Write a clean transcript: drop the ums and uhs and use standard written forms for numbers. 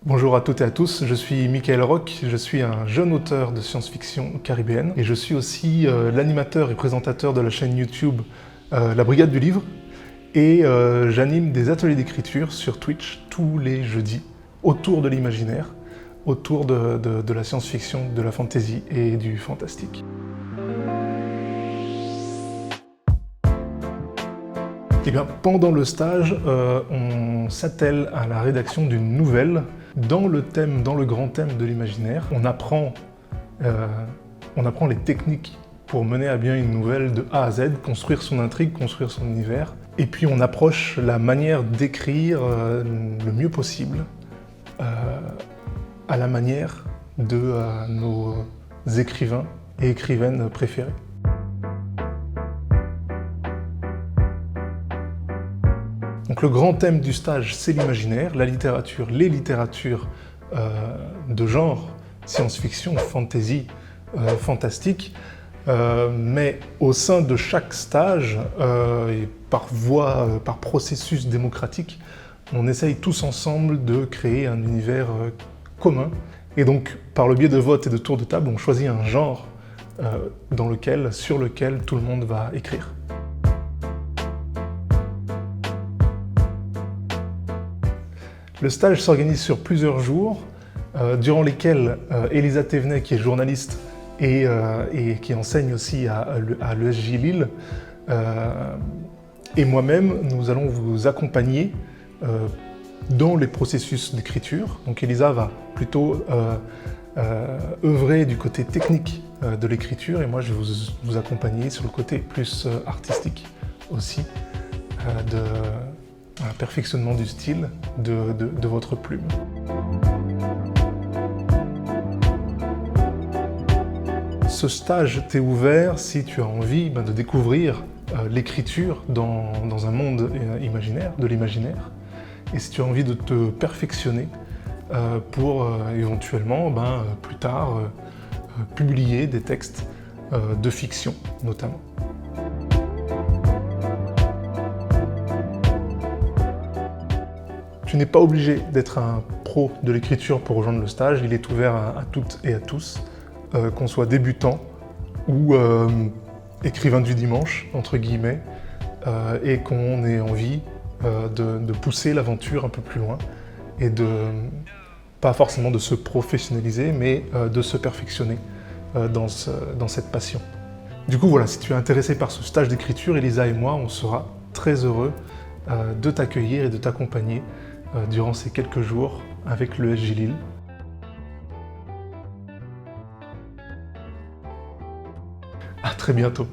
Bonjour à toutes et à tous, je suis Michael Roch, je suis un jeune auteur de science-fiction caribéenne et je suis aussi l'animateur et présentateur de la chaîne YouTube La Brigade du Livre et j'anime des ateliers d'écriture sur Twitch tous les jeudis autour de l'imaginaire, autour de la science-fiction, de la fantasy et du fantastique. Et bien, pendant le stage, on s'attelle à la rédaction d'une nouvelle dans le grand thème de l'imaginaire. On apprend les techniques pour mener à bien une nouvelle de A à Z, construire son intrigue, construire son univers. Et puis on approche la manière d'écrire le mieux possible à la manière de nos écrivains et écrivaines préférés. Donc le grand thème du stage, c'est l'imaginaire, la littérature, les littératures de genre, science-fiction, fantasy, fantastique, mais au sein de chaque stage, et par processus démocratique, on essaye tous ensemble de créer un univers commun. Et donc, par le biais de votes et de tours de table, on choisit un genre sur lequel tout le monde va écrire. Le stage s'organise sur plusieurs jours, durant lesquels Elisa Thévenet, qui est journaliste et qui enseigne aussi à l'ESJ Lille, et moi-même, nous allons vous accompagner dans les processus d'écriture. Donc Elisa va plutôt œuvrer du côté technique de l'écriture et moi je vais vous accompagner sur le côté plus artistique aussi, un perfectionnement du style de votre plume. Ce stage t'est ouvert si tu as envie de découvrir l'écriture dans un monde imaginaire, de l'imaginaire, et si tu as envie de te perfectionner pour éventuellement plus tard publier des textes de fiction notamment. Tu n'es pas obligé d'être un pro de l'écriture pour rejoindre le stage, il est ouvert à toutes et à tous, qu'on soit débutant ou écrivain du dimanche, entre guillemets, et qu'on ait envie de pousser l'aventure un peu plus loin et pas forcément de se professionnaliser, mais de se perfectionner dans cette passion. Du coup, voilà, si tu es intéressé par ce stage d'écriture, Elisa et moi, on sera très heureux de t'accueillir et de t'accompagner durant ces quelques jours avec l'ESJ Lille. À très bientôt.